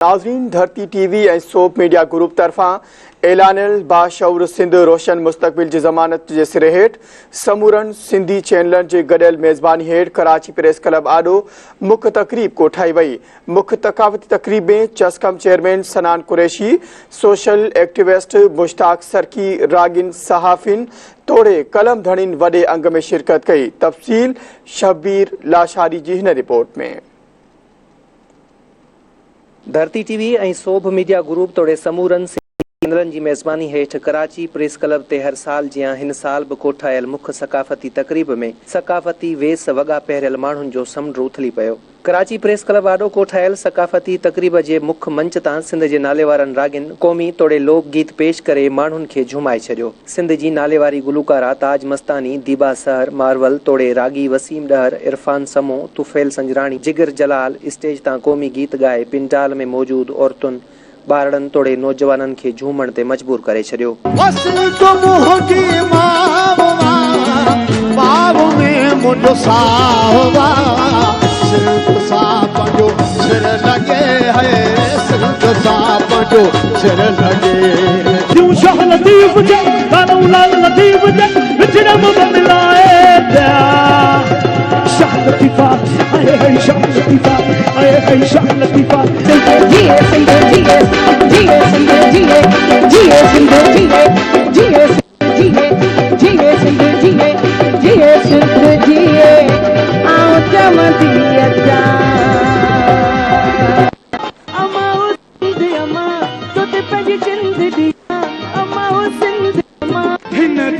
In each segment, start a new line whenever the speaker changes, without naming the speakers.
नाज़रीन, धरती टीवी ऐं सोप मीडिया ग्रुप तरफा ऐलानियल बाशऊर सिंध रोशन मुस्तक़बिल जी ज़मानत जे सिरे हेठ समूरन सिंधी चैनलन जे गॾियल मेज़बानी हेठ कराची प्रेस क्लब आॾो मुख्य तक़रीब कोठाई वई। मुख्य तकावती तक़रीब में चस्कम चेयरमैन सनान कुरैशी, सोशल एक्टिविस्ट मुश्ताक सरकी, रागिन सहाफ़िन तोड़े कलम धड़िन वॾे अंग में शिरकत कई। तफ़सील शब्बीर लाशारी जी हिन रिपोर्ट में।
धरती टीवी ऐं सोभ मीडिया ग्रुप तोड़े समूरन चैनलन जी मेज़बानी हेठ कराची प्रेस क्लब ते हर साल जियां हिन साल भी कोठायल मुख्य सकाफ़ती तक़रीब में सकाफ़ती वेस वॻा पहिरियल माण्हुनि जो समुंड उथली पियो। कराची प्रेस क्लब आॾो कोठायल सकाफ़ती तक़रीब जे मुख्य मंच तां सिंध जे नाले वारनि रागिन क़ौमी तोड़े लोक गीत पेश करे माण्हुनि खे झुमाए छॾियो। सिंध जी नाले वारी गुलूकारा ताज मस्तानी, दीबा सहर, मारवल तोड़े रागी वसीम डहर, इरफान समो, तुफैल संजराणी, जिगर जलाल स्टेज तां क़ौमी गीत गाए पिंडाल में मौजूद औरतुनि ॿारड़नि तोड़े नौजवाननि खे झूमण ते मजबूर करे छॾियो।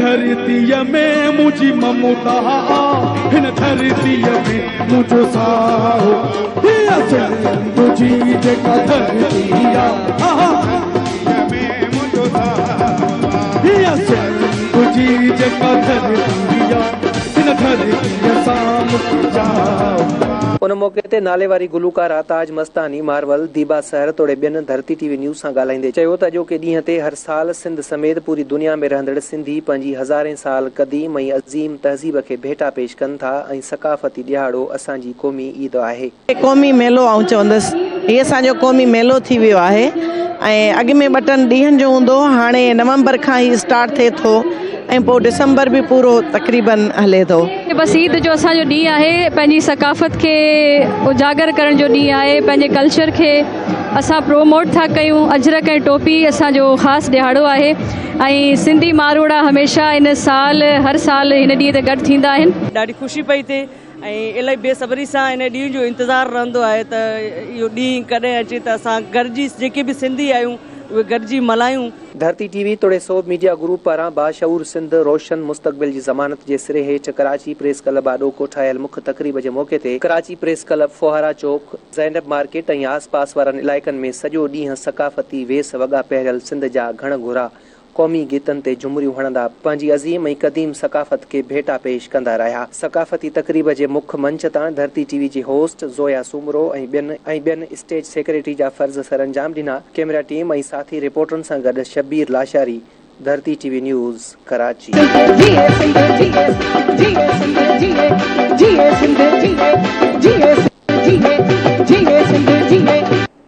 धरतीअ में मुझी ममता, हिन धरतीअ में मुझो साहो, हिया सिंध जी जेका धरती आ, में मुझो साहो, हिया सिंध जी जेका धरती आ, हिन धरतीअ सां मुझी जाओ।
उन मौके ते नाले वारी गुलूकारा ताज मस्तानी, मारवल, दीबा सहर तोड़े ॿियनि धरती टीवी न्यूज़ सां ॻाल्हाईंदे चयो त अॼोके ॾींहं ते हर साल सिंध समेत पूरी दुनिया में रहंदड़ सिंधी पंहिंजी हज़ारें साल क़दीम ऐं अज़ीम तहज़ीब खे भेटा पेश कनि था ऐं सकाफ़ती ॾियारो असांजी क़ौमी ईद आहे।
क़ौमी मेलो आऊं चवंदसि, हीअ असांजो क़ौमी मेलो थी वियो आहे ऐं अॻु में 2-3 ॾींहंनि जो हूंदो, हाणे नवंबर खां ई स्टार्ट थिए थो ऐं पोइ डिसंबर भी पूरो तक़रीबन हले थो।
बस ईद जो असांजो ॾींहुं आहे, पंहिंजी सकाफ़त खे उजागर करण जो ॾींहुं आहे, पंहिंजे कल्चर खे असां प्रोमोट था कयूं। अजरक ऐं टोपी असांजो ख़ासि ॾियारो आहे ऐं सिंधी मारवाड़ा हमेशह इन साल हर साल हिन ॾींहं ते गॾु थींदा आहिनि।
ॾाढी ख़ुशी पई थिए ऐं इलाही बेसब्री सां इन ॾींहं जो इंतज़ारु रहंदो आहे त इहो ॾींहुं कॾहिं अचे त असां गॾिजी जेके बि सिंधी आहियूं उहे गॾिजी मल्हायूं।
धरती टीवी तोड़े सोब मीडिया ग्रुप पारां बाशऊर सिंध रोशन मुस्तक़बिल जी ज़मानत जे सिरे हेठ कराची प्रेस क्लब आॾो कोठायल मुख्य तक़रीब जे मौके ते कराची प्रेस क्लब, फोहारा चौक, ज़ैनब मार्केट ऐं आस पास वारनि इलाइक़नि में सॼो ॾींहुं सकाफ़ती वेस वॻा पहिरियल सिंध जा घण घुरा क़ौमी गीतनि ते झुमरियूं हणंदा पंहिंजी अज़ीम ऐं क़दीम सकाफ़त खे भेटा पेश कंदा रहिया। सकाफ़ती तक़रीब जे मुख्य मंच तां धरती टीवी जी होस्ट ज़ोया सुमरो ऐं ॿियनि स्टेज सेक्रेटरी जा फ़र्ज़ सरअंजाम ॾिना। कैमरा टीम ऐं साथी रिपोर्टरनि सां गॾु शब्बीर लाशारी, धरती टीवी न्यूज़, कराची।